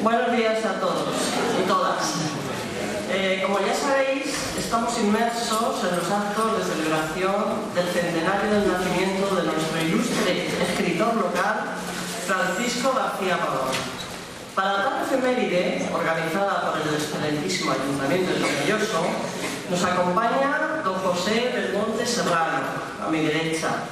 Buenos días a todos y todas. Como ya sabéis, estamos inmersos en los actos de celebración del centenario del nacimiento de nuestro ilustre escritor local, Francisco García Pavón. Para tal efeméride, organizada por el excelentísimo Ayuntamiento de Tomelloso, nos acompaña don José Belmonte Serrano, a mi derecha,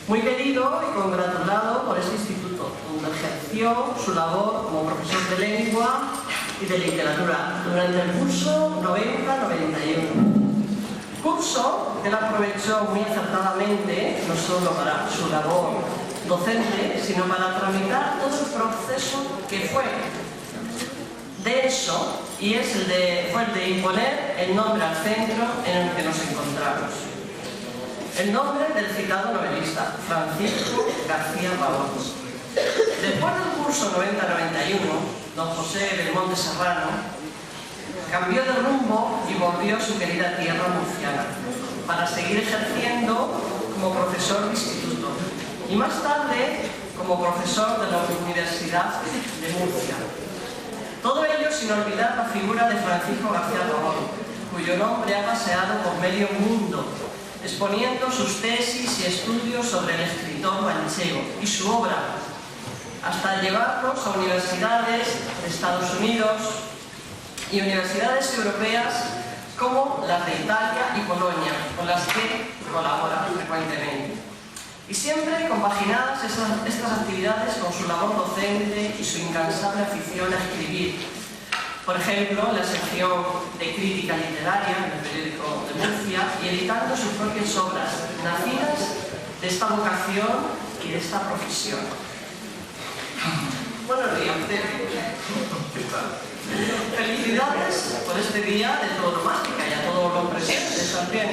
muy querido y congratulado por este instituto, donde ejerció su labor como profesor de lengua y de literatura durante el curso 90-91. Curso que él aprovechó muy acertadamente, no solo para su labor docente, sino para tramitar todo el proceso que fue denso y fue el de imponer el nombre al centro en el que nos encontramos. El nombre del citado novelista, Francisco García Pavón. Después del curso 90-91, don José Belmonte Serrano cambió de rumbo y volvió a su querida tierra murciana para seguir ejerciendo como profesor de instituto y más tarde como profesor de la Universidad de Murcia. Todo ello sin olvidar la figura de Francisco García Pavón, cuyo nombre ha paseado por medio mundo, exponiendo sus tesis y estudios sobre el escritor manchego y su obra, hasta llevarlos a universidades de Estados Unidos y universidades europeas como las de Italia y Polonia, con las que colabora frecuentemente. Y siempre compaginadas estas actividades con su labor docente y su incansable afición a escribir. Por ejemplo, en la sección de crítica literaria en el periódico de Murcia y editando sus propias obras, nacidas de esta vocación y de esta profesión. Buenos días, ¿qué tal? Felicidades por este día de todonomástica y a todos los presentes también,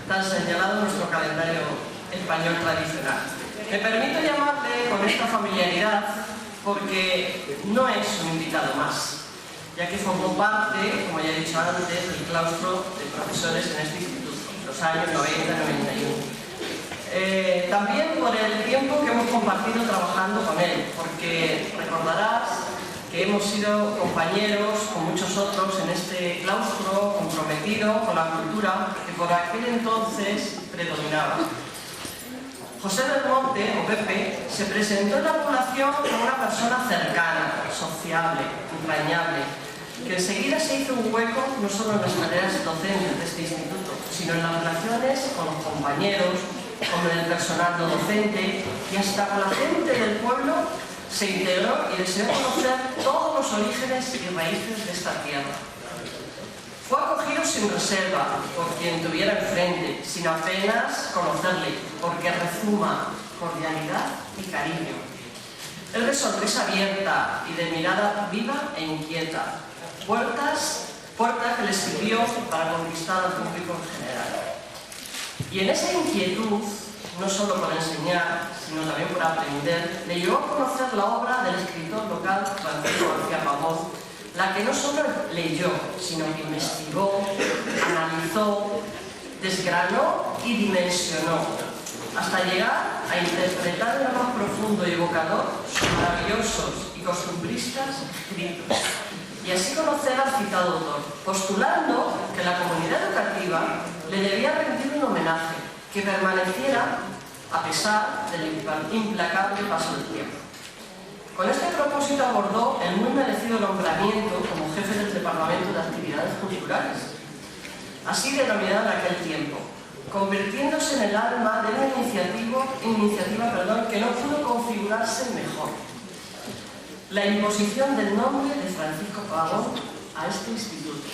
tan señalado en nuestro calendario español tradicional. Me permito llamarle con esta familiaridad porque no es un invitado más, ya que formó parte, como ya he dicho antes, del claustro de profesores en este instituto, los años 90-91. También por el tiempo que hemos compartido trabajando con él, porque recordarás que hemos sido compañeros con muchos otros en este claustro comprometido con la cultura que por aquel entonces predominaba. José Belmonte, o Pepe, se presentó en la población como una persona cercana, sociable, entrañable, que enseguida se hizo un hueco no solo en las tareas docentes de este instituto, sino en las relaciones con los compañeros, con el personal no docente y hasta con la gente del pueblo se integró y deseó conocer todos los orígenes y raíces de esta tierra. Fue acogido sin reserva por quien tuviera enfrente, sin apenas conocerle, porque rezuma cordialidad y cariño. Él de sonrisa abierta y de mirada viva e inquieta, puertas que le sirvió para conquistar al público en general. Y en esa inquietud, no solo por enseñar, sino también por aprender, le llevó a conocer la obra del escritor local Francisco García Pavón, la que no solo leyó, sino que investigó, analizó, desgranó y dimensionó, hasta llegar a interpretar en lo más profundo y evocador sus maravillosos y costumbristas escritos, y así conocer al citado autor, postulando que la comunidad educativa le debía rendir un homenaje que permaneciera a pesar del implacable paso del tiempo. Con este propósito abordó el muy merecido nombramiento como jefe del Departamento de Actividades Culturales, así denominado en aquel tiempo, convirtiéndose en el alma de una iniciativa que no pudo configurarse mejor: la imposición del nombre de Francisco Pavón a este instituto.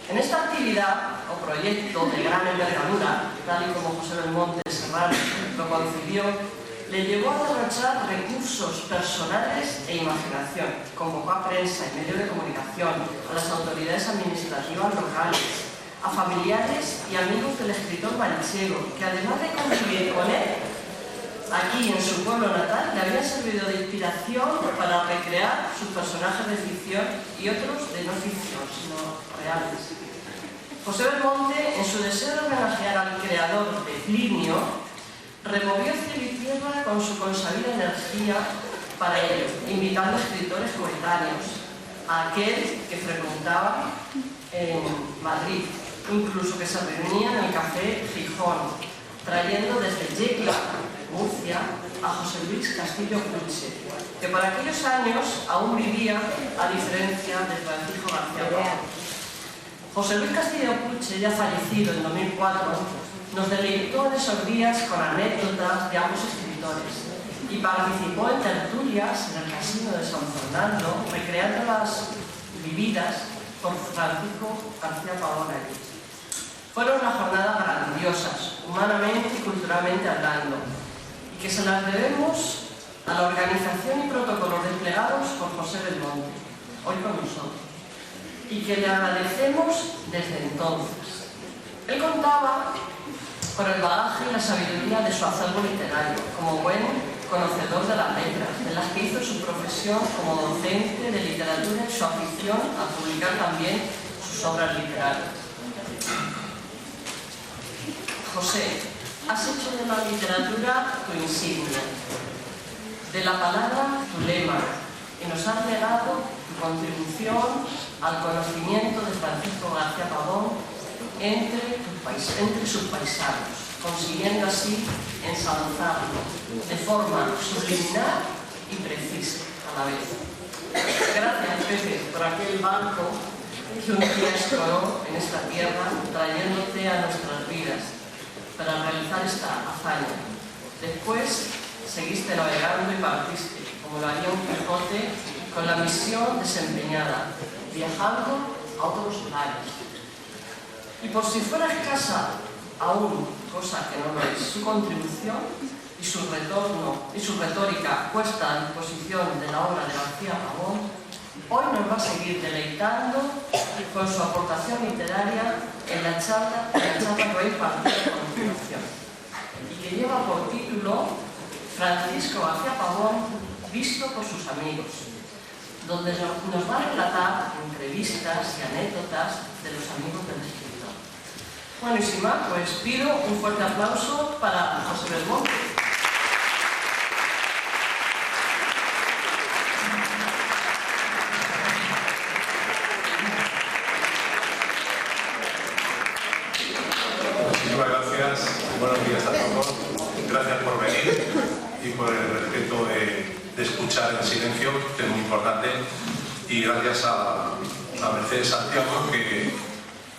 En esta actividad o proyecto de gran envergadura, tal y como José Belmonte Serrano lo concibió, le llevó a derrochar recursos personales e imaginación. Convocó a prensa y medios de comunicación, a las autoridades administrativas locales, a familiares y amigos del escritor manchego, que además de convivir con él aquí en su pueblo natal, le habían servido de inspiración para recrear sus personajes de ficción y otros de no ficción, sino reales. José Belmonte, en su deseo de homenajear al creador de Plinio, removió cielo y tierra con su consabida energía para ello, invitando a escritores coetáneos, a aquel que frecuentaba en Madrid, incluso que se reunía en el Café Gijón, trayendo desde Yecla, Murcia, a José Luis Castillo Puche, que por aquellos años aún vivía, a diferencia de Francisco García Pavón. José Luis Castillo Puche, ya fallecido en 2004, nos deleitó en esos días con anécdotas de ambos escritores y participó en tertulias en el Casino de San Fernando, recreando las vividas por Francisco García Pavón allí. Fueron unas jornadas grandiosas, humanamente y culturalmente hablando, y que se las debemos a la organización y protocolos desplegados por José Belmonte, hoy con nosotros, y que le agradecemos desde entonces. Él contaba con el bagaje y la sabiduría de su acervo literario, como buen conocedor de las letras, de las que hizo su profesión como docente de literatura y su afición a publicar también sus obras literarias. José, has hecho de la literatura tu insignia, de la palabra tu lema, y nos has legado tu contribución al conocimiento de Francisco García Pavón entre sus paisanos, consiguiendo así ensalzarlo de forma subliminal y precisa a la vez. Gracias, Pepe, por aquel barco que un día escoró en esta tierra, trayéndote a nuestras vidas para realizar esta hazaña. Después seguiste navegando y partiste, como lo haría un Quijote, con la misión desempeñada, viajando a otros lares. Y por si fuera escasa aún, cosa que no lo es, su contribución y su retorno y su retórica puesta a disposición de la obra de García Pavón, hoy nos va a seguir deleitando con su aportación literaria en la charla que hoy impartió a continuación, y que lleva por título Francisco García Pavón visto por sus amigos, donde nos va a relatar entrevistas y anécdotas de los amigos del escritor. Bueno, y sin más, pues pido un fuerte aplauso para José Belmonte. Muchísimas gracias, buenos días a todos. Gracias por venir y por el respeto de escuchar en silencio, que es muy importante. Y gracias a Mercedes Santiago, que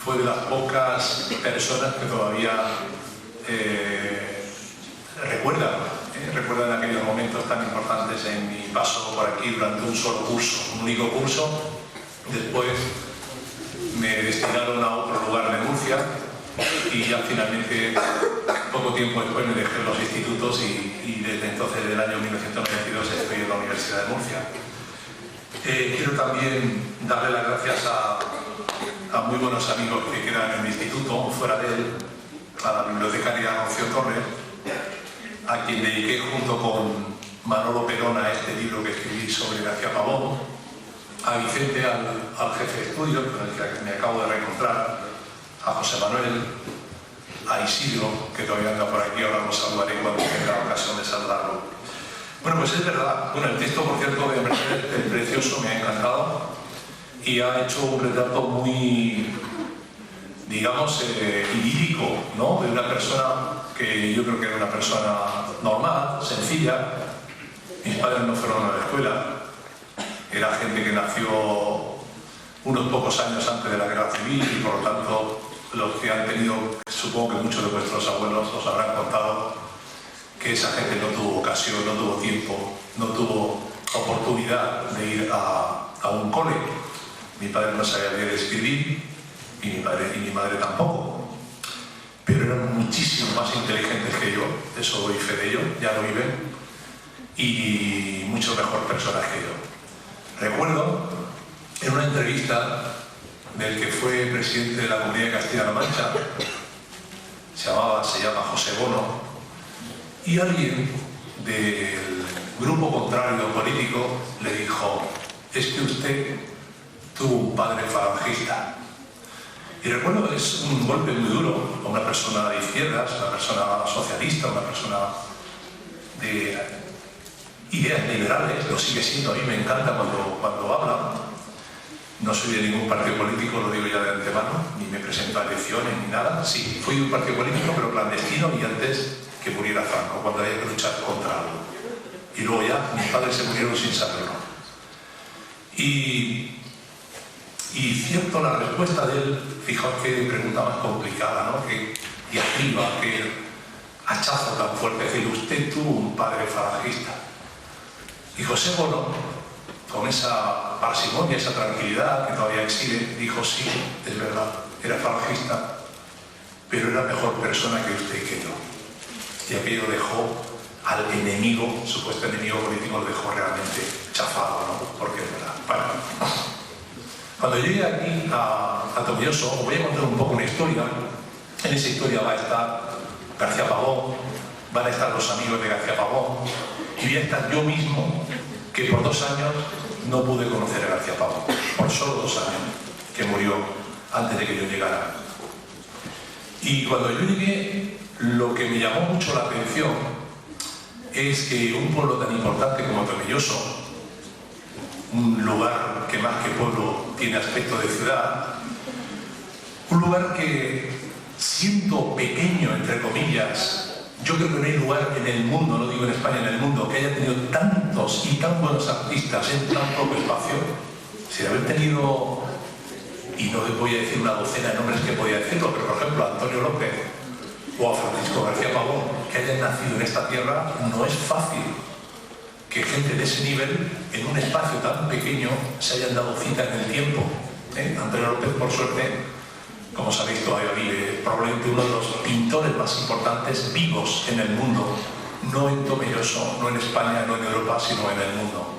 fue de las pocas personas que todavía recuerdan aquellos momentos tan importantes en mi paso por aquí durante un solo curso, un único curso. Después me destinaron a otro lugar de Murcia y ya finalmente, poco tiempo después, me dejé los institutos y desde entonces, del año 1992, estoy en la Universidad de Murcia. Quiero también darle las gracias a muy buenos amigos que quedan en el instituto, fuera de él, a la bibliotecaria Rocío Torres, a quien dediqué junto con Manolo Perona este libro que escribí sobre García Pavón, a Vicente, al jefe de estudios, con el que me acabo de reencontrar, a José Manuel, a Isidro, que todavía anda por aquí, ahora lo saludaré cuando tenga ocasión de saludarlo. Bueno, pues es verdad. Bueno, el texto, por cierto, de Mercedes es precioso, me ha encantado, y ha hecho un retrato muy, digamos, idílico, ¿no? De una persona que yo creo que era una persona normal, sencilla. Mis padres no fueron a la escuela, era gente que nació unos pocos años antes de la Guerra Civil y por lo tanto los que han tenido, supongo que muchos de vuestros abuelos os habrán contado que esa gente no tuvo ocasión, no tuvo tiempo, no tuvo oportunidad de ir a un cole. Mi padre no sabía leer y escribir y mi madre tampoco, pero eran muchísimo más inteligentes que yo, eso doy fe de ello, ya lo viven, y mucho mejor personas que yo. Recuerdo en una entrevista del que fue presidente de la Comunidad de Castilla-La Mancha, se llama José Bono, y alguien del grupo contrario político le dijo: es que usted tuvo un padre falangista. Y recuerdo, es un golpe muy duro a una persona de izquierdas, una persona socialista, una persona de ideas liberales, lo sigue siendo, a mí me encanta cuando habla. No soy de ningún partido político, lo digo ya de antemano, ni me presento a elecciones ni nada. Sí, fui de un partido político, pero clandestino y antes que muriera Franco, cuando había que luchar contra algo. Y luego ya mis padres se murieron sin saberlo. Y cierto, la respuesta de él, fijaos qué pregunta más complicada, ¿no? Que arriba, qué hachazo tan fuerte, es decir, usted tuvo un padre falangista. Y José Bono, con esa parsimonia, esa tranquilidad que todavía existe, dijo: sí, es verdad, era falangista, pero era mejor persona que usted y que yo. Y aquello dejó al enemigo, supuesto enemigo político, lo dejó realmente chafado, ¿no? Porque es verdad. Bueno, cuando llegué aquí a Tomelloso, os voy a contar un poco una historia. En esa historia va a estar García Pavón, van a estar los amigos de García Pavón, y voy a estar yo mismo, que por 2 años no pude conocer a García Pavón, por solo 2 años, que murió antes de que yo llegara. Y cuando yo llegué, lo que me llamó mucho la atención es que un pueblo tan importante como Tomelloso, un lugar que más que pueblo tiene aspecto de ciudad, un lugar que, siendo pequeño, entre comillas, yo creo que no hay lugar en el mundo, no digo en España, en el mundo, que haya tenido tantos y tan buenos artistas en tan poco espacio. Sin haber tenido, y no les voy a decir una docena de nombres que podía decirlo, pero por ejemplo a Antonio López o a Francisco García Pavón, que hayan nacido en esta tierra, no es fácil que gente de ese nivel, en un espacio tan pequeño, se hayan dado cita en el tiempo. Antonio López, por suerte, como sabéis, todavía vive, probablemente uno de los pintores más importantes vivos en el mundo, no en Tomelloso, no en España, no en Europa, sino en el mundo.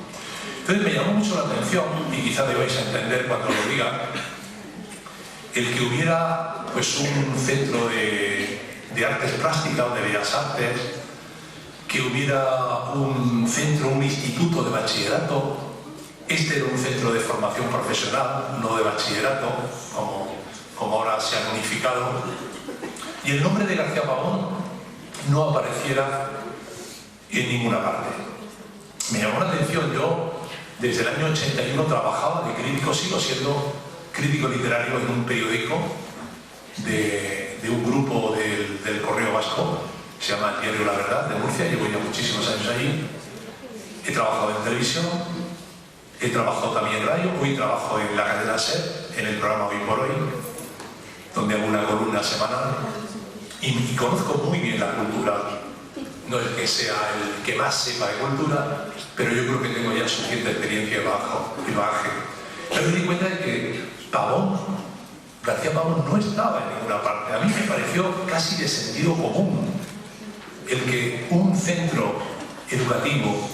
Entonces me llamó mucho la atención, y quizá me vais a entender cuando lo diga, el que hubiera pues un centro de artes plásticas o de bellas artes, que hubiera un centro, un instituto de bachillerato. Este era un centro de formación profesional, no de bachillerato, como ahora se ha unificado, y el nombre de García Pavón no apareciera en ninguna parte. Me llamó la atención. Yo desde el año 81 trabajaba de crítico, sigo siendo crítico literario en un periódico de un grupo del Correo Vasco, se llama El Diario La Verdad, de Murcia. Llevo ya muchísimos años allí. He trabajado en televisión, he trabajado también en radio, hoy trabajo en la cadena SER, en el programa Hoy por Hoy, donde hago una columna semanal, y conozco muy bien la cultura. No es que sea el que más sepa de cultura, pero yo creo que tengo ya suficiente experiencia y bagaje. Pero me di cuenta de que García Pavón no estaba en ninguna parte. A mí me pareció casi de sentido común el que un centro educativo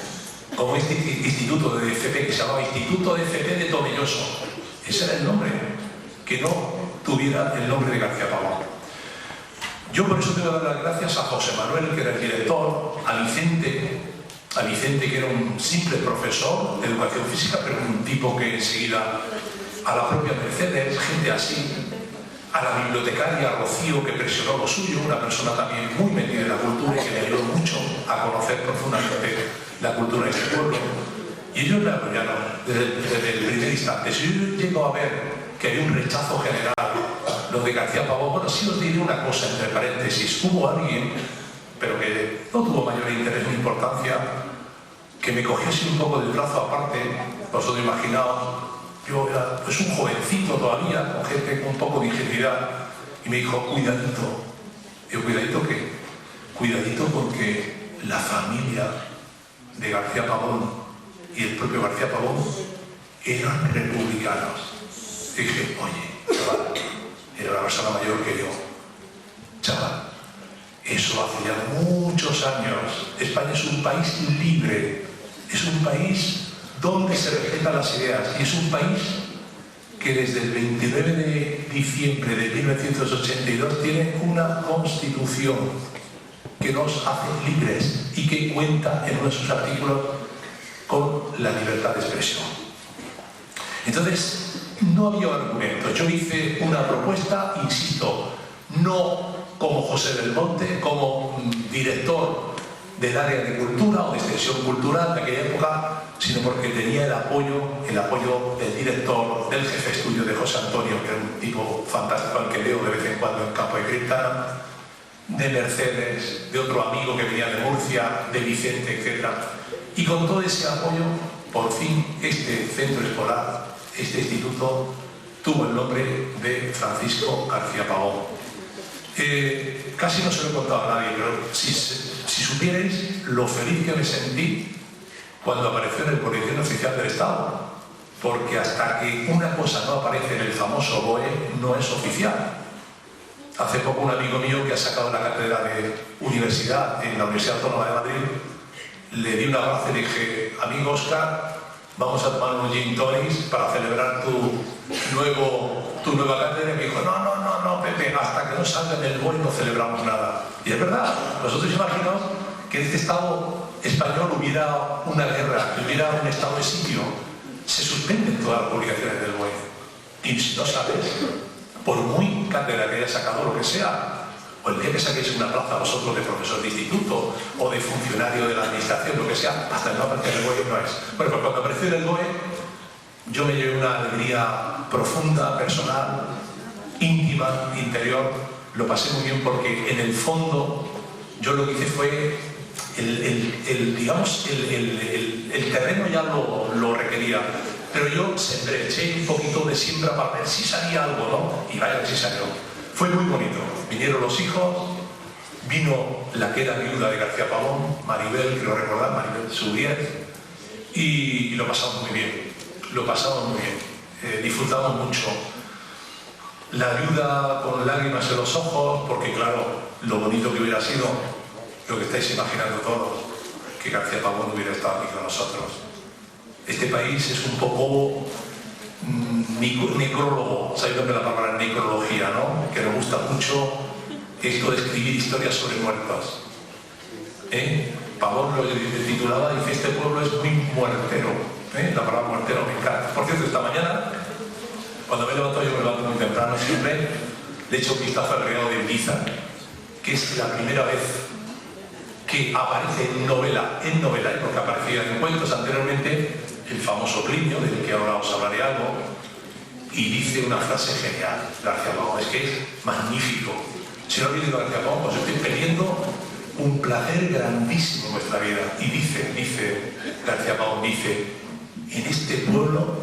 como este instituto de FP, que se llamaba Instituto de FP de Tomelloso, ese era el nombre, que no tuviera el nombre de García Pavón. Yo por eso tengo que dar las gracias a José Manuel, que era el director, a Vicente, que era un simple profesor de educación física, pero un tipo que enseguida, a la propia Mercedes, gente así, a la bibliotecaria Rocío, que presionó lo suyo, una persona también muy metida en la cultura y que me ayudó mucho a conocer profundamente la cultura de este pueblo. Y ellos me apoyaron desde el primer instante. Si yo llego a ver que hay un rechazo general, lo de García Pavón, bueno, sí os diré una cosa entre paréntesis. Hubo alguien, pero que no tuvo mayor interés ni importancia, que me cogió así un poco del brazo aparte. Vosotros imaginaos, yo era pues un jovencito todavía, con gente con un poco de ingenuidad, y me dijo: cuidadito. Digo: ¿cuidadito qué? Cuidadito, porque la familia de García Pavón y el propio García Pavón eran republicanos. Dije: oye, chaval, era una persona mayor que yo. Chaval, eso hace ya muchos años. España es un país libre, es un país donde se respetan las ideas, y es un país que desde el 29 de diciembre de 1982 tiene una constitución que nos hace libres y que cuenta en uno de sus artículos con la libertad de expresión. Entonces, no había argumentos. Yo hice una propuesta, insisto, no como José del Monte, como director del área de cultura o de extensión cultural de aquella época, sino porque tenía el apoyo del director, del jefe de estudio de José Antonio, que era un tipo fantástico al que leo de vez en cuando en Campo de Criptana, de Mercedes, de otro amigo que venía de Murcia, de Vicente, etc. Y con todo ese apoyo, por fin, este centro escolar, este instituto, tuvo el nombre de Francisco García Pavón. Casi no se lo he contado a nadie, pero si supierais lo feliz que me sentí cuando apareció en el Boletín Oficial del Estado, porque hasta que una cosa no aparece en el famoso BOE no es oficial. Hace poco un amigo mío que ha sacado la cátedra de universidad en la Universidad Autónoma de Madrid, le di un abrazo y le dije: amigo Óscar, vamos a tomar unos gin tonics para celebrar tu nueva cátedra. Y me dijo: no, Pepe, hasta que no salga en el BOE no celebramos nada. Y es verdad, nosotros imaginamos que en este Estado español hubiera una guerra, hubiera un estado de sitio, se suspenden todas las publicaciones del BOE. Y si no sabes, por muy cátedra que haya sacado, lo que sea, o el día que saquéis una plaza vosotros de profesor de instituto o de funcionario de la administración, lo que sea, hasta no aparecer en el BOE no es. Bueno, pues cuando apareció en el BOE, yo me llevé una alegría profunda, personal, íntima, interior. Lo pasé muy bien porque en el fondo yo lo que hice fue el terreno ya lo requería, pero yo sembré, eché un poquito de siembra para ver si salía algo, ¿no? Y vaya que sí salió. Fue muy bonito. Vinieron los hijos, vino la que era viuda de García Pavón, Maribel, quiero recordar, Maribel Subier, y lo pasamos muy bien. Lo pasamos muy bien. Disfrutamos mucho. La viuda con lágrimas en los ojos, porque claro, lo bonito que hubiera sido, lo que estáis imaginando todos, que García Pavón hubiera estado aquí con nosotros. Este país es un poco necrólogo, ¿sabéis lo que es la palabra necrología, no? Que nos gusta mucho esto de escribir historias sobre muertos. Pavón lo titulaba, dice: este pueblo es muy muertero. La palabra muertero me encanta. Por cierto, esta mañana, cuando me levanto, yo me levanto muy temprano siempre, le echo un vistazo al Reado de Ibiza, que es la primera vez que aparece en novela, porque aparecía en cuentos anteriormente, el famoso Plinio, del que ahora os hablaré algo, y dice una frase genial, García Pavón, es que es magnífico. Si no habéis leído García Pavón, os estoy pidiendo un placer grandísimo en vuestra vida. Y dice García Pavón, en este pueblo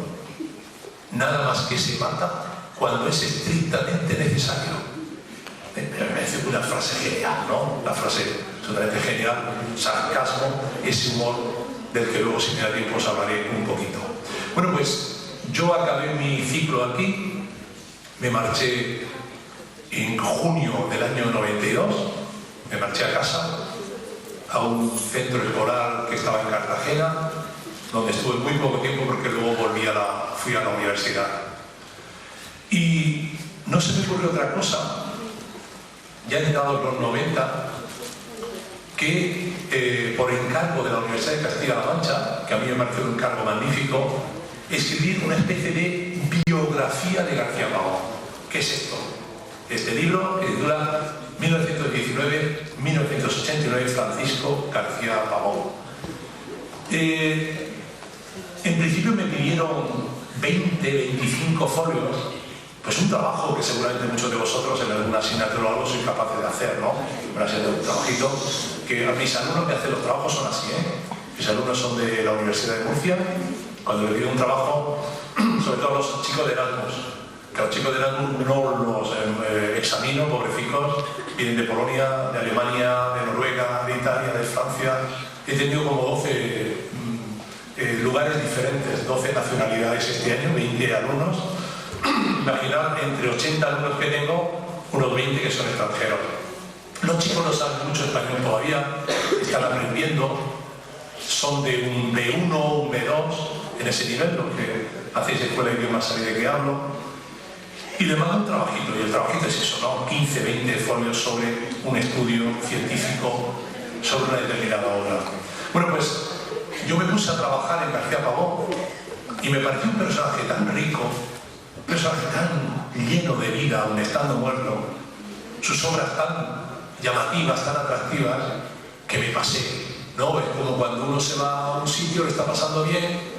nada más que se mata cuando es estrictamente necesario. Me parece una frase genial, ¿no? La frase absolutamente genial, sarcasmo, ese humor del que luego, si me da tiempo, os hablaré un poquito. Bueno, pues yo acabé mi ciclo aquí, me marché en junio del año 92, me marché a casa, a un centro escolar que estaba en Cartagena, donde estuve muy poco tiempo porque luego fui a la universidad. Y no se me ocurrió otra cosa, ya llegados los 90, que por encargo de la Universidad de Castilla-La Mancha, que a mí me pareció un encargo magnífico, escribir una especie de biografía de García Pavón. ¿Qué es esto? Este libro que titula 1919-1989, Francisco García Pavón. En principio me pidieron 20-25 folios, pues un trabajo que seguramente muchos de vosotros en alguna asignatura o algo sois capaces de hacer, ¿no? Van a ser un trabajito que a mis alumnos que hacen los trabajos son así, Mis alumnos son de la Universidad de Murcia. Cuando les pido un trabajo, sobre todo los chicos de Erasmus, que a los chicos de Erasmus no los examino, pobrecitos, vienen de Polonia, de Alemania, de Noruega, de Italia, de Francia. He tenido como 12 lugares diferentes, 12 nacionalidades este año, 20 alumnos. Imaginad, entre 80 alumnos que tengo, unos 20 que son extranjeros. Los chicos no saben mucho español todavía, están aprendiendo, son de un B1 o un B2, en ese nivel, lo que hacéis escuela de idiomas, sabéis de qué hablo. Y les mando un trabajito, y el trabajito es eso, ¿no? 15, 20 folios sobre un estudio científico, sobre una determinada obra. Bueno, pues yo me puse a trabajar en García Pavón y me pareció un personaje tan rico, un personaje tan lleno de vida, aun estando muerto, sus obras tan llamativas, tan atractivas, que me pasé ¿no? Es como cuando uno se va a un sitio, le está pasando bien,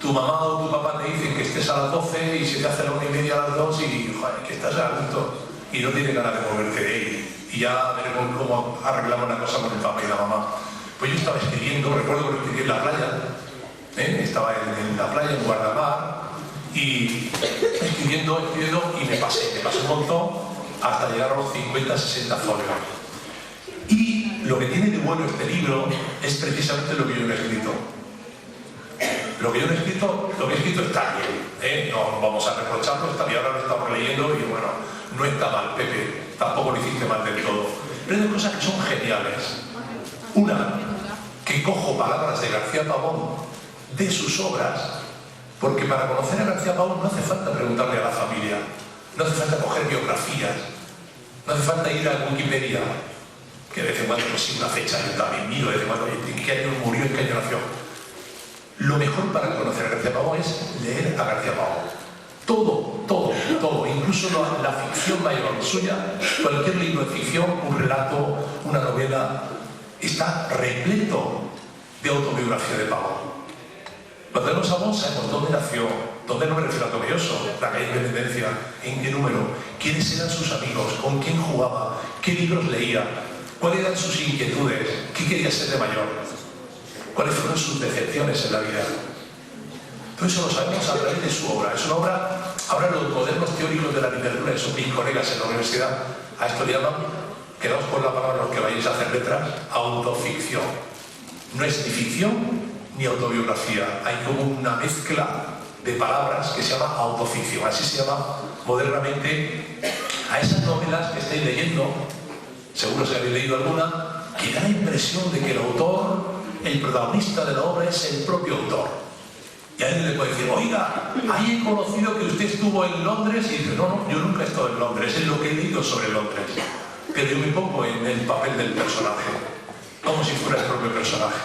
tu mamá o tu papá te dicen que estés a las 12 y se te hace la 1:30 a las 2 y joder, que estás a gusto y no tienes ganas de moverte de ahí. Y ya veremos cómo arreglamos la cosa con el papá y la mamá. Pues yo estaba escribiendo, recuerdo que lo escribí en la playa, estaba en la playa, en Guardamar, y escribiendo y me pasé un montón hasta llegar a los 50, 60 folios. Y lo que tiene de bueno este libro es precisamente lo que yo no he escrito. Lo que yo no he escrito, lo que he escrito está bien, no vamos a reprocharlo, está bien, ahora lo estamos leyendo y bueno, no está mal, Pepe, tampoco lo hiciste mal del todo. Pero hay cosas que son geniales. Una, que cojo palabras de García Pavón de sus obras, porque para conocer a García Pavón no hace falta preguntarle a la familia, no hace falta coger biografías, no hace falta ir a Wikipedia, que de vez en cuando pues una fecha, yo también miro de vez en cuando, ¿en qué año murió, en qué año nació? Lo mejor para conocer a García Pavón es leer a García Pavón. Todo, incluso la ficción mayor suya, cualquier libro de ficción, un relato, una novela, está repleto de autobiografía de Pavón. Cuando vemos a Pavón sabemos dónde nació, dónde no me refiero a Tomelloso, la calle Independencia, en qué número, quiénes eran sus amigos, con quién jugaba, qué libros leía, cuáles eran sus inquietudes, qué quería ser de mayor, cuáles fueron sus decepciones en la vida. Todo eso lo sabemos a través de su obra. Es una obra, ahora los modernos teóricos de la literatura, esos mis colegas en la universidad, a esto le llaman, quedaos con la palabra los que vayáis a hacer letras, autoficción. No es ni ficción ni autobiografía, hay como una mezcla de palabras que se llama autoficción, así se llama modernamente a esas novelas que estáis leyendo, seguro si habéis leído alguna, que da la impresión de que el autor, el protagonista de la obra es el propio autor. Y alguien le puede decir, oiga, ahí he conocido que usted estuvo en Londres, y dice, no, yo nunca he estado en Londres, es lo que he leído sobre Londres. Pero yo me pongo en el papel del personaje, como si fuera el propio personaje.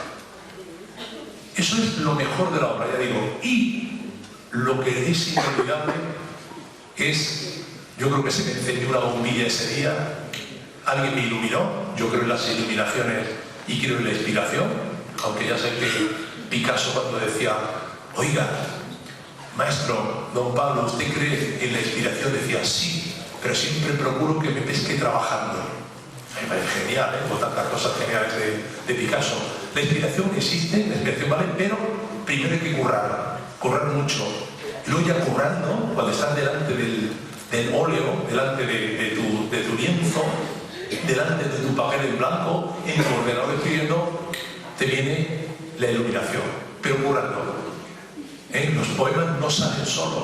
Eso es lo mejor de la obra, ya digo. Y lo que es inolvidable es, yo creo que se me encendió una bombilla ese día, alguien me iluminó, yo creo en las iluminaciones y creo en la inspiración, aunque ya sé que Picasso cuando decía, oiga, maestro, don Pablo, ¿usted cree en la inspiración? Decía, sí, pero siempre procuro que me pesque trabajando. A mí me parece genial, con tantas cosas geniales de Picasso. La inspiración existe, la inspiración vale, pero primero hay que currar mucho. Luego ya currando, cuando estás delante del óleo, delante de tu lienzo, delante de tu papel en blanco, en tu ordenador escribiendo, te viene la iluminación, pero currando. Los poemas no salen solos,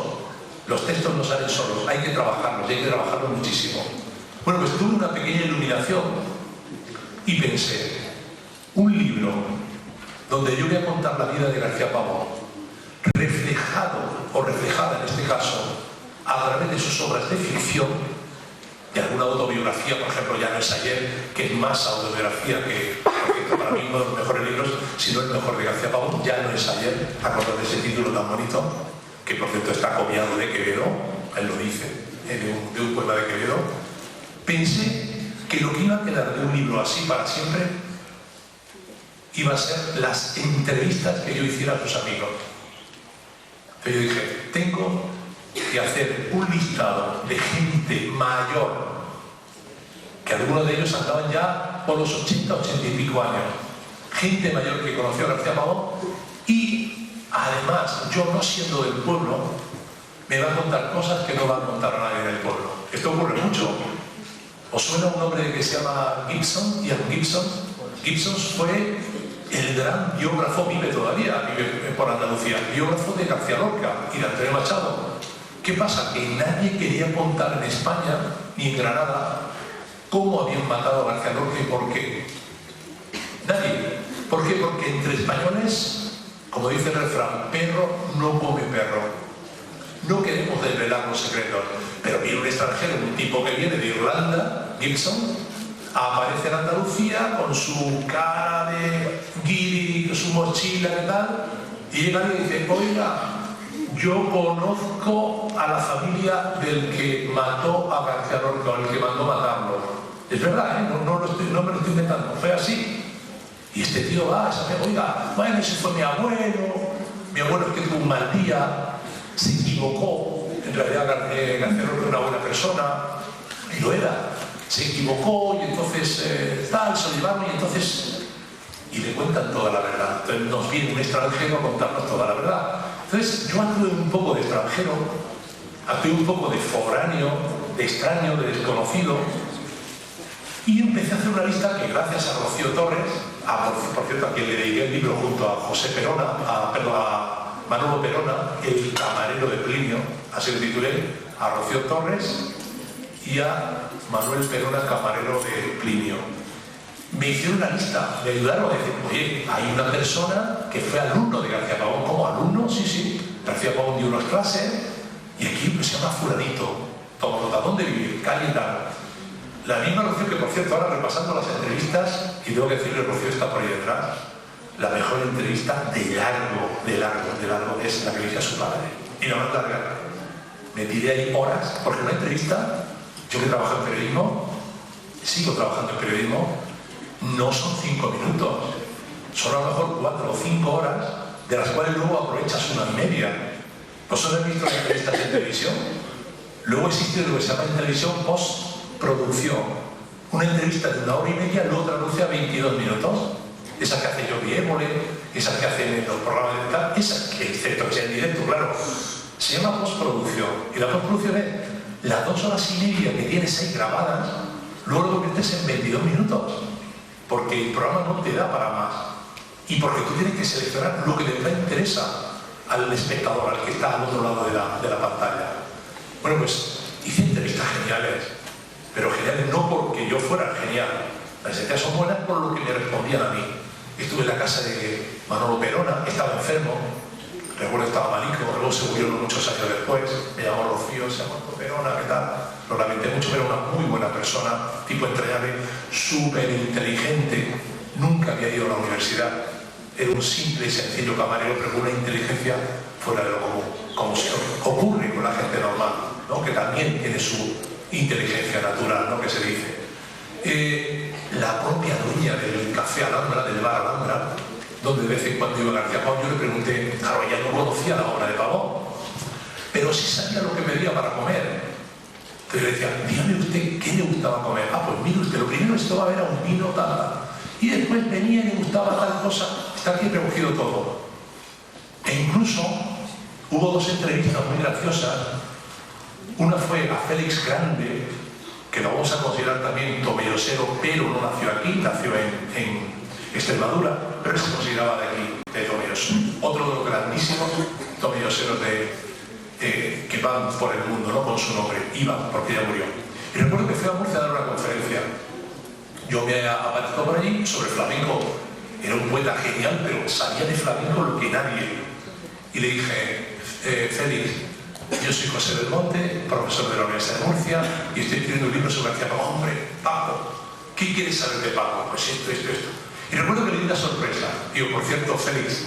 los textos no salen solos, hay que trabajarlos, y hay que trabajarlos muchísimo. Bueno, pues tuve una pequeña iluminación y pensé, un libro donde yo voy a contar la vida de García Pavón, reflejado o reflejada en este caso a través de sus obras de ficción, de alguna autobiografía, por ejemplo, Ya no es ayer, que es más autobiografía que, para mí, uno de los mejores libros, si no el mejor de García Pavón, Ya no es ayer, acordad de ese título tan bonito, que por cierto está copiado de Quevedo, él lo dice, de un poema de Quevedo. Pensé que lo que iba a quedar de un libro así para siempre iba a ser las entrevistas que yo hiciera a sus amigos. Entonces yo dije, tengo que hacer un listado de gente mayor, que algunos de ellos andaban ya por los 80, 80 y pico años, gente mayor que conoció a García Pavón, y además, yo no siendo del pueblo, me va a contar cosas que no va a contar a nadie del pueblo. Esto ocurre mucho. ¿Os suena un nombre que se llama Gibson? Ian Gibson. Gibson fue el gran biógrafo, vive todavía, vive por Andalucía, biógrafo de García Lorca y de Antonio Machado. ¿Qué pasa? Que nadie quería contar en España, ni en Granada, cómo habían matado a García Lorca y por qué. Nadie. ¿Por qué? Porque entre españoles, como dice el refrán, perro no come perro. No queremos desvelar los secretos, pero viene un extranjero, un tipo que viene de Irlanda, Gibson, aparece en Andalucía con su cara de guiri, su mochila y tal, y llega y dice, oiga, yo conozco a la familia del que mató a García Lorca, o el que mandó matarlo. Es verdad, no me lo estoy inventando, fue así. Y este tío va, oiga, bueno, ese fue mi abuelo es que tuvo un mal día, se equivocó, en realidad García Lorca era una buena persona, y lo era, se equivocó y entonces se lo llevaron y le cuentan toda la verdad. Entonces nos viene un extranjero a contarnos toda la verdad. Entonces yo actué un poco de extranjero, actué un poco de foráneo, de extraño, de desconocido, y empecé a hacer una lista que gracias a Rocío Torres, por cierto, a quien le dediqué el libro junto a José Perona, a Manolo Perona, el camarero de Plinio, así lo titulé, a Rocío Torres y a Manuel Perona, camarero de Plinio. Me hicieron una lista, me ayudaron a decir, oye, hay una persona que fue alumno de García Pavón. ¿Cómo alumno? Sí, García Pavón dio unas clases y aquí se llama fulanito, toma nota, ¿dónde vive? Calle y tal. La misma Rocío que, por cierto, ahora repasando las entrevistas, y tengo que decirle, Rocío está por ahí detrás, la mejor entrevista de largo es la que le hice a su padre. Y la más larga. Me tiré ahí horas, porque una entrevista, yo que trabajo en periodismo, sigo trabajando en periodismo, no son 5 minutos, son a lo mejor 4 o 5 horas, de las cuales luego aprovechas 1,5. ¿Vosotros habéis visto las entrevistas en televisión? Luego existe lo que se llama en televisión postproducción. Una entrevista de 1 hora y media luego traduce a 22 minutos. Esas que hace Jordi Évole, esas que hacen en los programas de tal, esas que, excepto que sea en directo, claro, se llama postproducción. Y la postproducción es las 2 horas y media que tienes ahí grabadas, luego lo conviertes en 22 minutos. Porque el programa no te da para más. Y porque tú tienes que seleccionar lo que de verdad interesa al espectador, al que está al otro lado de la pantalla. Bueno, pues hice entrevistas geniales, pero geniales no porque yo fuera genial. Las entrevistas son buenas por lo que me respondían a mí. Estuve en la casa de Manolo Perona, estaba enfermo, recuerdo que estaba malito, luego se murió muchos años después, me llamó Rocío, se llamó Perona, ¿qué tal? Lo lamenté mucho, pero era una muy buena persona, tipo entrañable, súper inteligente, nunca había ido a la universidad, era un simple y sencillo camarero, pero con una inteligencia fuera de lo común, como se ocurre con la gente normal, ¿no? Que también tiene su inteligencia natural, ¿no? Que se dice. La propia dueña del Café Alhambra, del bar Alhambra, donde de vez en cuando iba García Pavón, yo le pregunté, claro, ella no conocía la obra de Pavón, pero sí sabía lo que pedía para comer. Entonces le decía, dígame usted qué le gustaba comer. Ah, pues mire usted, lo primero que estaba era un vino tal, y después venía y le gustaba tal cosa. Está aquí recogido todo. E incluso hubo 2 entrevistas muy graciosas. Una fue a Félix Grande, que lo vamos a considerar también tomellosero, pero no nació aquí, nació en Extremadura, pero se consideraba de aquí, de Tomelloso. Otro de los grandísimos tomelloseros que van por el mundo, ¿no? Con su nombre, Iván, porque ya murió. Y recuerdo que fui a Murcia a dar una conferencia. Yo me aparezco por allí sobre flamenco. Era un poeta genial, pero sabía de flamenco lo que nadie. Y le dije, Félix, yo soy José del Monte, profesor de la Universidad de Murcia, y estoy escribiendo un libro sobre García Pavón. Hombre, Paco, ¿qué quieres saber de Paco? Pues esto. Y recuerdo que le di una sorpresa. Digo, por cierto, Félix,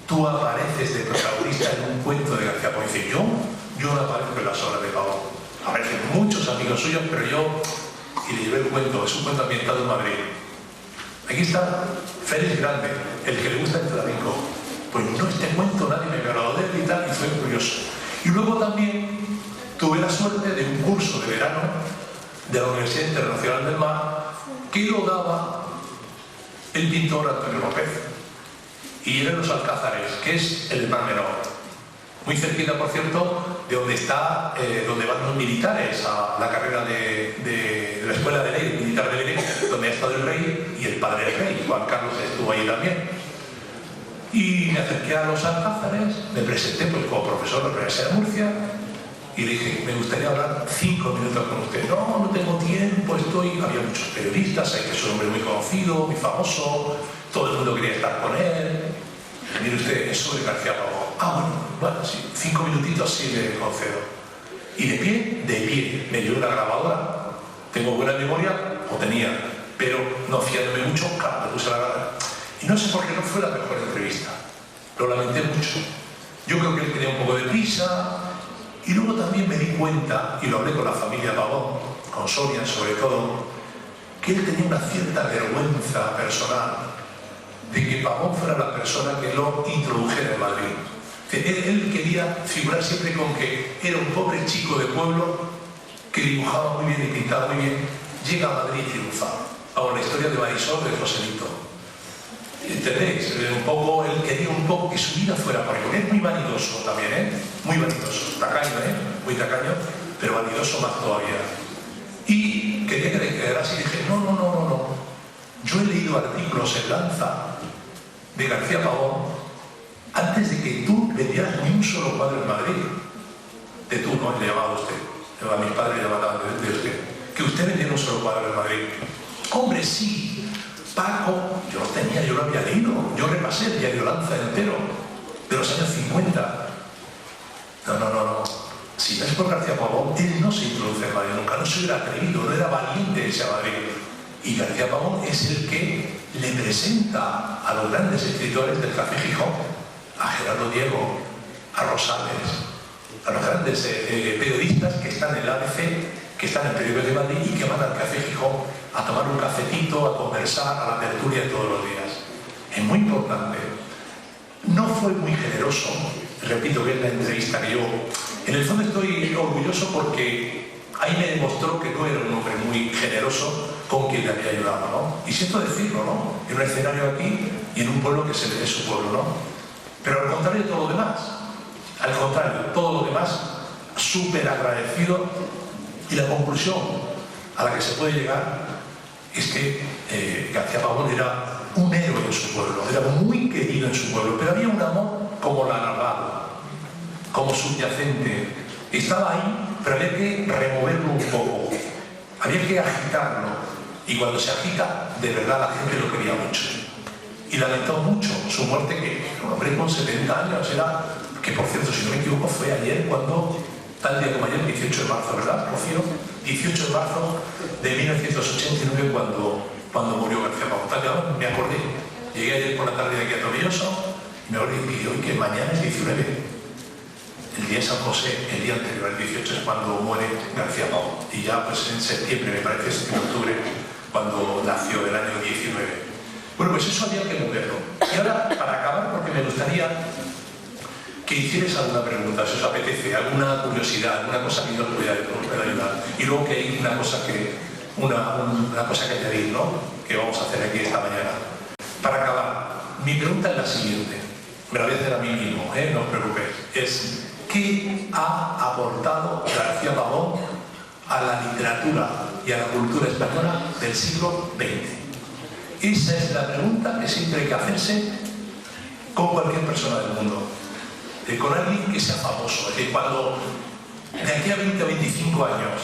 tú apareces de protagonista en un cuento de García Pavón. Y dice, yo no aparezco en las obras de Pavón. Aparecen muchos amigos suyos, pero yo... Y le llevé el cuento, es un cuento ambientado en Madrid. Aquí está Félix Grande, el que le gusta el flamenco. Pues no, este cuento nadie me habló de él y tal, y fue curioso. Y luego también tuve la suerte de un curso de verano de la Universidad Internacional del Mar que lo daba el pintor Antonio López. Y era en los Alcázares, que es el Mar Menor. Muy cerquita, por cierto, de donde está, donde van los militares a la carrera de la Escuela de Ley Militar de Belén, donde ha estado el rey y el padre del rey, Juan Carlos estuvo ahí también. Y me acerqué a los Alcázares, me presenté pues, como profesor de la Universidad de Murcia y le dije, me gustaría hablar 5 minutos con usted. No tengo tiempo, había muchos periodistas, hay que es un hombre muy conocido, muy famoso, todo el mundo quería estar con él. Mire usted, eso de García Pavón. Bueno, sí, 5 minutitos sí le concedo. Y de pie, me dio una grabadora. Tengo buena memoria, o tenía, pero no fiándome mucho, claro, me puse la grabadora. Y no sé por qué no fue la mejor entrevista. Lo lamenté mucho. Yo creo que él tenía un poco de prisa. Y luego también me di cuenta, y lo hablé con la familia Pavón, con Sonia sobre todo, que él tenía una cierta vergüenza personal de que Pavón fuera la persona que lo introdujera en Madrid. Él quería figurar siempre con que era un pobre chico de pueblo que dibujaba muy bien y pintaba muy bien, llega a Madrid y triunfa. Ahora, la historia de Marisol de Joselito. ¿Entendéis? Un poco, él quería un poco que su vida fuera por ahí. Es muy vanidoso también, ¿eh? Muy vanidoso. Tacaño, ¿eh? Muy tacaño, pero vanidoso más todavía. Y quería que le quedara así. Dije, no. Yo he leído artículos en Lanza de García Pavón antes de que tú vendieras ni un solo cuadro en Madrid. De tú, ¿no? Le llamaba a usted. A mis padres le llamaban de usted. Que usted vendiera un solo cuadro en Madrid. Hombre, sí. Paco, yo lo tenía, yo lo había leído. Yo repasé el diario Lanza entero de los años 50. No. Si no es por García Pavón, él no se introduce en Madrid nunca. No se hubiera atrevido, no era valiente ese a Madrid. Y García Pavón es el que le presenta a los grandes escritores del Café Gijón, a Gerardo Diego, a Rosales, a los grandes periodistas que están en el ABC, que están en Periódicos de Madrid y que van al Café Gijón a tomar un cafetito, a conversar, a la tertulia todos los días. Es muy importante. No fue muy generoso, repito que es la entrevista que yo... En el fondo estoy orgulloso porque ahí me demostró que no era un hombre muy generoso con quien le había ayudado, ¿no? Y siento decirlo, ¿no? En un escenario aquí y en un pueblo que es su pueblo, ¿no? Pero al contrario de todo lo demás. Al contrario, todo lo demás, súper agradecido. Y la conclusión a la que se puede llegar es que García Pavón era un héroe en su pueblo, era muy querido en su pueblo, pero había un amor como la narvada, como subyacente. Estaba ahí, pero había que removerlo un poco, había que agitarlo. Y cuando se agita, de verdad la gente lo quería mucho. Y lamentó mucho su muerte, que un hombre con 70 años era, que por cierto, si no me equivoco, fue ayer cuando... Tal día como ayer, 18 de marzo, ¿verdad, Rocío? 18 de marzo de 1989 cuando murió García Pavón. Tal día, me acordé. Llegué ayer por la tarde de aquí a Tomelloso y me acordé y hoy que mañana es 19. El día de San José, el día anterior, el 18 es cuando muere García Pavón. Y ya pues en septiembre, me parece, en octubre, cuando nació el año 19. Bueno, pues eso había que moverlo. Y ahora, para acabar, porque me gustaría que hicierais alguna pregunta, si os apetece, alguna curiosidad, alguna cosa que yo os pueda ayudar. Y luego que hay una cosa que añadir, ¿no? Que vamos a hacer aquí esta mañana. Para acabar, mi pregunta es la siguiente. Me la voy a hacer a mí mismo, no os preocupéis. Es, ¿qué ha aportado García Pavón a la literatura y a la cultura española del siglo XX? Esa es la pregunta que siempre hay que hacerse con cualquier persona del mundo. Con alguien que sea famoso, es decir, cuando de aquí a 20 o 25 años,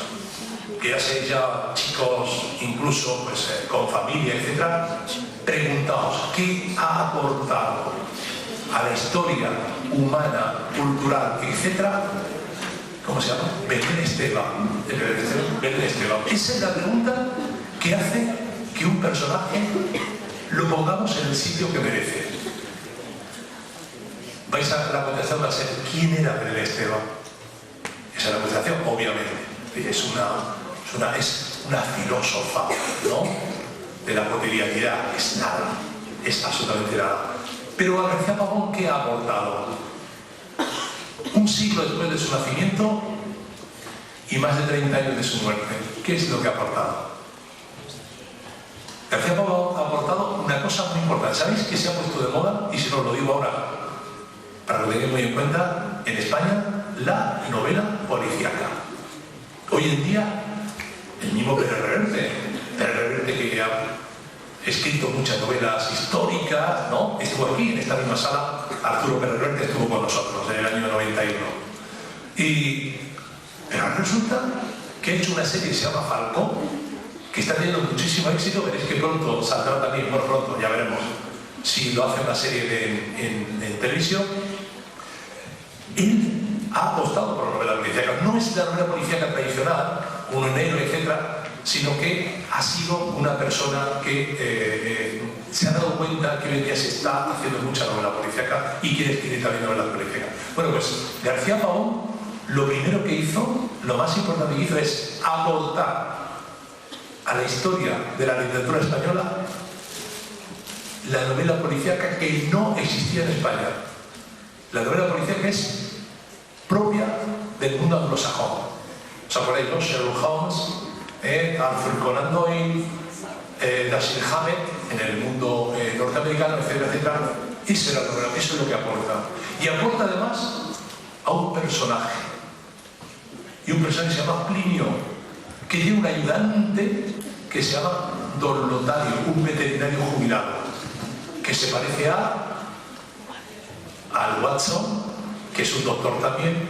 que ya seáis ya chicos, incluso pues, con familia, etc., preguntaos, ¿qué ha aportado a la historia humana, cultural, etc.? ¿Cómo se llama? Belén Esteban. Belén Esteban. Esa es la pregunta que hace que un personaje lo pongamos en el sitio que merece. La contestación va a ser, ¿quién era Belén Esteban? Esa es la contestación, obviamente. Es una filósofa, ¿no? De la cotidianidad. Es nada, es absolutamente nada. Pero a García Pavón, ¿qué ha aportado? Un siglo después de su nacimiento y más de 30 años de su muerte. ¿Qué es lo que ha aportado? García Pavón ha aportado una cosa muy importante. ¿Sabéis que se ha puesto de moda? Y si no, lo digo ahora, para que lo tengáis muy en cuenta, en España, la novela policíaca. Hoy en día, el mismo Pérez Reverte, que ha escrito muchas novelas históricas, ¿no? Estuvo aquí, en esta misma sala, Arturo Pérez Reverte estuvo con nosotros en el año 91. Pero resulta que ha hecho una serie que se llama Falcón, que está teniendo muchísimo éxito. Veréis que pronto saldrá también, bueno, pronto, ya veremos si lo hace una serie en televisión. Él ha apostado por la novela policíaca. No es la novela policíaca tradicional, un negro, etcétera, sino que ha sido una persona que se ha dado cuenta que hoy en día se está haciendo mucha novela policíaca y quiere escribir también novelas policíacas. Bueno, pues García Pavón, lo primero que hizo, lo más importante que hizo es aportar a la historia de la literatura española la novela policíaca que no existía en España. La novela policíaca es propia del mundo anglosajón. ¿Os acordáis, no? Sherlock Holmes, Arthur Conan Doyle, Dashiell Hammett en el mundo norteamericano, etcétera, etcétera. Esa es la novela, eso es lo que aporta. Y aporta además a un personaje. Y un personaje que se llama Plinio, que tiene un ayudante que se llama Don Lotario, un veterinario jubilado, que se parece al Watson, que es un doctor también,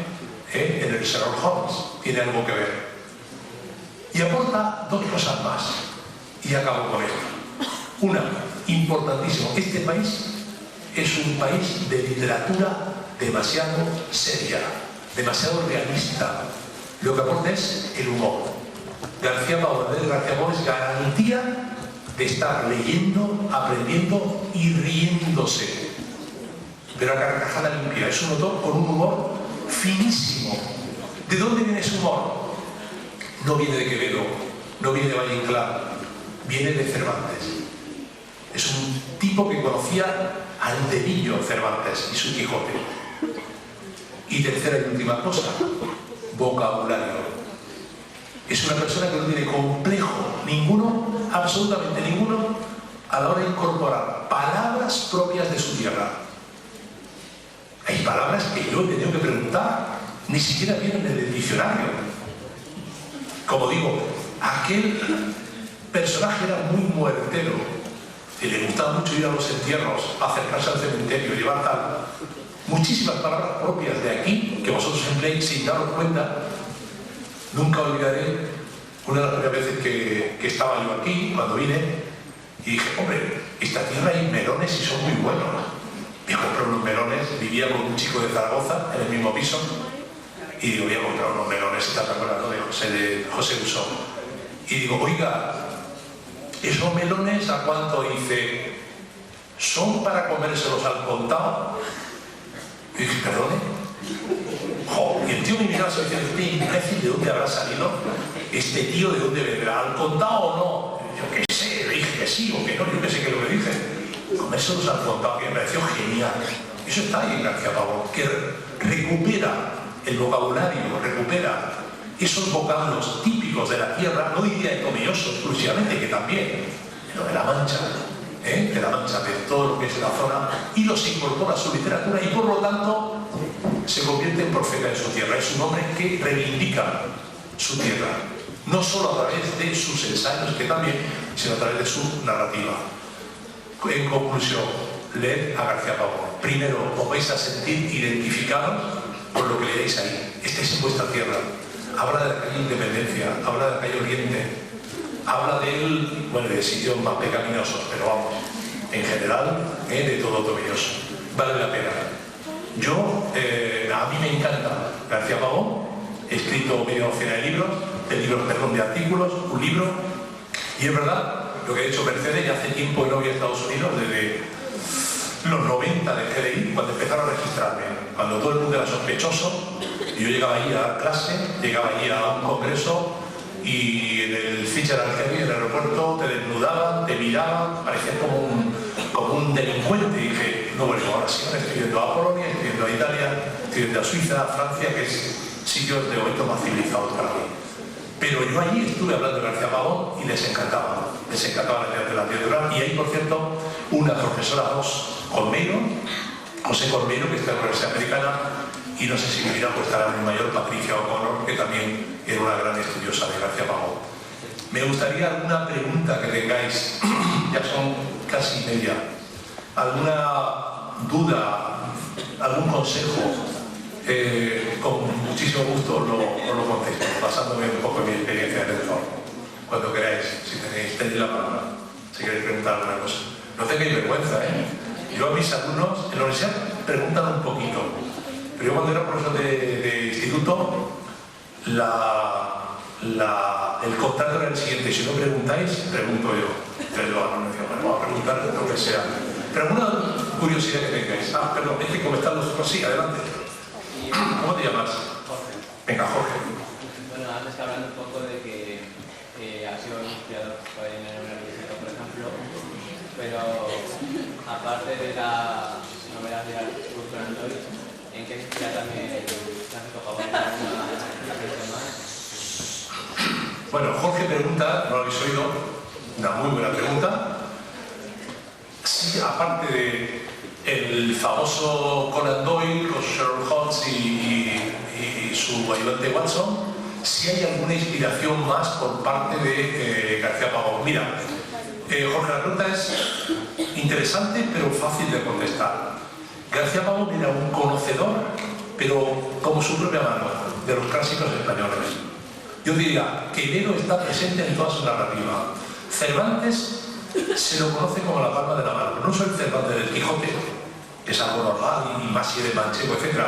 en el Sherlock Holmes. Tiene algo que ver. Y aporta dos cosas más. Y acabo con esto. Una, importantísimo. Este país es un país de literatura demasiado seria, demasiado realista. Lo que aporta es el humor. García Pavón es garantía de estar leyendo, aprendiendo y riéndose. Pero a carcajada limpia. Es un autor con un humor finísimo. ¿De dónde viene ese humor? No viene de Quevedo, no viene de Valle Inclán, viene de Cervantes. Es un tipo que conocía al de niño Cervantes y su Quijote. Y tercera y última cosa, vocabulario. Es una persona que no tiene complejo ninguno, absolutamente ninguno, a la hora de incorporar palabras propias de su tierra. Hay palabras que yo he tenido que preguntar, ni siquiera vienen en el diccionario. Como digo, aquel personaje era muy muertero y le gustaba mucho ir a los entierros, acercarse al cementerio, llevar tal. Muchísimas palabras propias de aquí que vosotros empleáis sin daros cuenta. Nunca olvidaré una de las primeras veces que estaba yo aquí, cuando vine, y dije, hombre, esta tierra hay melones y son muy buenos. Voy a comprar unos melones, vivía con un chico de Zaragoza en el mismo piso, y digo, voy a comprar unos melones, ¿te acuerdas, no? de José Usón. Y digo, oiga, ¿esos melones a cuánto? Dice, ¿son para comérselos al contado? Y dije, ¿perdone? Jo, y el tío me miraba y decía, este imbécil, ¿de dónde habrá salido? ¿Este tío de dónde vendrá? ¿Al contado o no? Yo qué sé, le dije que sí o que no, yo qué sé qué es lo que dije. Comérselos al contado, que me pareció genial. Eso está ahí en García Pavón, que recupera el vocabulario, recupera esos vocablos típicos de la tierra, no diría de Tomelloso exclusivamente, que también, pero de la Mancha, de todo lo que es la zona, y los incorpora a su literatura y por lo tanto se convierte en profeta de su tierra. Es un hombre que reivindica su tierra, no solo a través de sus ensayos, que también, sino a través de su narrativa. En conclusión, leed a García Pavón. Primero, os vais a sentir identificados por lo que leéis ahí. Estáis en vuestra tierra. Habla de la calle Independencia, habla de la calle Oriente, habla de sitios más pecaminosos, pero vamos, en general, de todo Tomelloso. Vale la pena. Yo, a mí me encanta García Pavón, he escrito media docena de libros, de artículos, un libro, y es verdad lo que ha dicho Mercedes, ya hace tiempo que no voy a Estados Unidos, desde los 90 de GDI, cuando empezaron a registrarme, cuando todo el mundo era sospechoso, yo llegaba allí a dar clase, llegaba allí a un congreso, y en el Fischer Algeri, en el aeropuerto, te desnudaban, te miraban, parecías como un delincuente. Y dije, no vuelvo ahora sí, estoy yendo a Polonia, estoy yendo a Italia, estoy yendo a Suiza, a Francia, que es sitios de momento más civilizados para mí. Pero yo allí estuve hablando de García Pavón y les encantaba la literatura. Y hay, por cierto, una profesora, José Colmeiro, que está en la Universidad Americana, y no sé si me dirá, pues estará mi mayor, Patricia O'Connor, que también era una gran estudiosa de García Pavón. Me gustaría alguna pregunta que tengáis, ya son casi media, alguna duda, algún consejo, con muchísimo gusto os lo contesto, basándome un poco en mi experiencia de profesor. Cuando queráis, si tenéis la palabra, si queréis preguntar alguna cosa. No tengáis vergüenza, Yo a mis alumnos en la universidad preguntan un poquito, pero yo cuando era profesor de instituto, el contrato era el siguiente: si no preguntáis, pregunto yo. Entonces los alumnos decían, bueno, vamos a preguntar lo que sea. Pero alguna curiosidad que tengáis. Perdón, es que como están los otros, sí, adelante. ¿Cómo te llamas? Jorge. Venga, Jorge. Bueno, antes que hablando un poco de que ha sido inspirador en la universidad, por ejemplo, pero aparte de la novela de Arthur Conan Doyle, ¿en qué se inspira también Francisco Pavón? Bueno, Jorge pregunta, no lo habéis oído, una muy buena pregunta. Sí, aparte de el famoso Conan Doyle con Sherlock Holmes y su ayudante Watson, si hay alguna inspiración más por parte de García Pavón. Mira, Jorge, la pregunta es interesante pero fácil de contestar. García Pavón era un conocedor, pero como su propia mano, de los clásicos españoles. Yo diría que Quevedo está presente en toda su narrativa. Cervantes se lo conoce como la palma de la mano. No soy el Cervantes del Quijote, que es algo normal, y más si eres manchego, etc.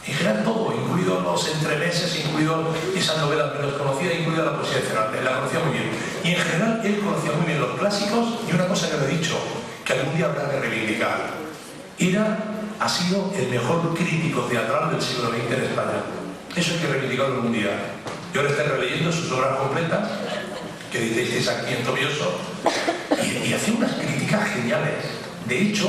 En general todo, incluidos los entremeses, incluido esas novelas menos conocidas, incluida la poesía de Cervantes, la conocía muy bien. Y en general él conocía muy bien los clásicos, y una cosa que me he dicho, que algún día habrá que reivindicar, ha sido el mejor crítico teatral del siglo XX en España. Eso hay que reivindicarlo algún día. Yo ahora estoy releyendo sus obras completas, que dices aquí en Tobioso, y hace unas críticas geniales. De hecho,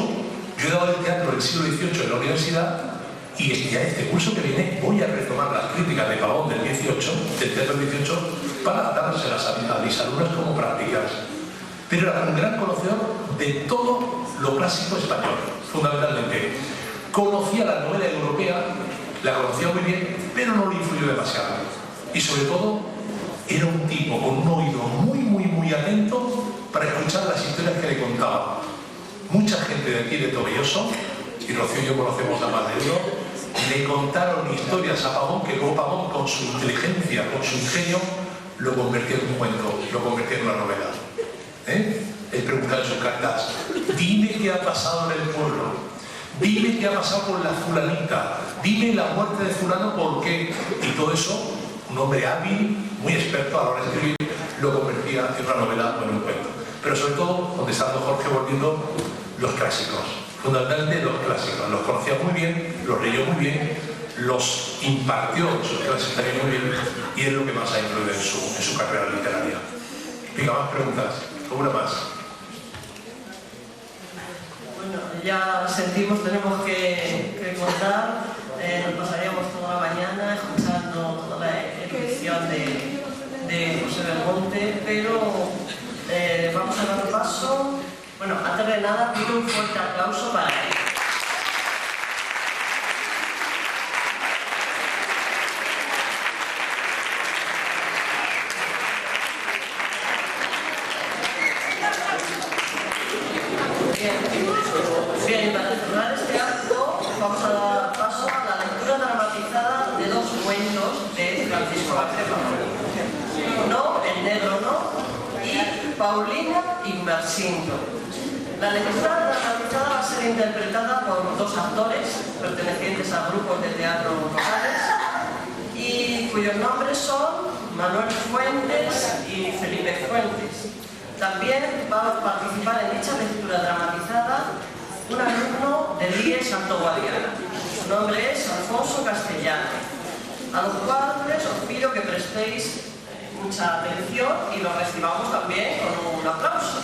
yo he dado el teatro del siglo XVIII en la universidad, y ya este curso que viene voy a retomar las críticas de Pavón del teatro del XVIII, para dárselas a mis alumnos como prácticas. Pero era un gran conocedor de todo lo clásico español, fundamentalmente. Conocía la novela europea, la conocía muy bien, pero no le influyó demasiado. Y sobre todo, era un tipo con un oído muy atento para escuchar las historias que le contaba. Mucha gente de aquí de Tomelloso, y Rocío y yo conocemos a más de uno, le contaron historias a Pavón que luego Pavón, con su inteligencia, con su ingenio, lo convertía en un cuento, lo convertía en una novela. Él preguntaba en sus cartas: dime qué ha pasado en el pueblo, dime qué ha pasado con la fulanita, dime la muerte de fulano, ¿por qué? Y todo eso, un hombre hábil, muy experto a la hora de escribir, lo convertía en una novela o en un cuento. Pero sobre todo, contestando Jorge, volviendo, los clásicos. Fundamentalmente los clásicos. Los conocía muy bien, los leyó muy bien, los impartió sus clases también muy bien, y es lo que más ha influido en su carrera literaria. Venga, más preguntas. ¿Alguna más? Bueno, ya sentimos, tenemos que contar. Nos pasaríamos toda la mañana escuchando toda la erudición de José Belmonte, pero vamos a dar paso. Bueno, antes de nada pido un fuerte aplauso para él. Bien, para cerrar este acto vamos a dar paso a la lectura dramatizada de dos cuentos de Francisco Vázquez Pavón. No, el negro no, y Paulina Inmersindo. La lectura dramatizada va a ser interpretada por dos actores pertenecientes a grupos de teatro locales y cuyos nombres son Manuel Fuentes y Felipe Fuentes. También va a participar en dicha lectura dramatizada un alumno del IES Alto Guadiana. Su nombre es Alfonso Castellano, a los cuales os pido que prestéis mucha atención y lo recibamos también con un aplauso.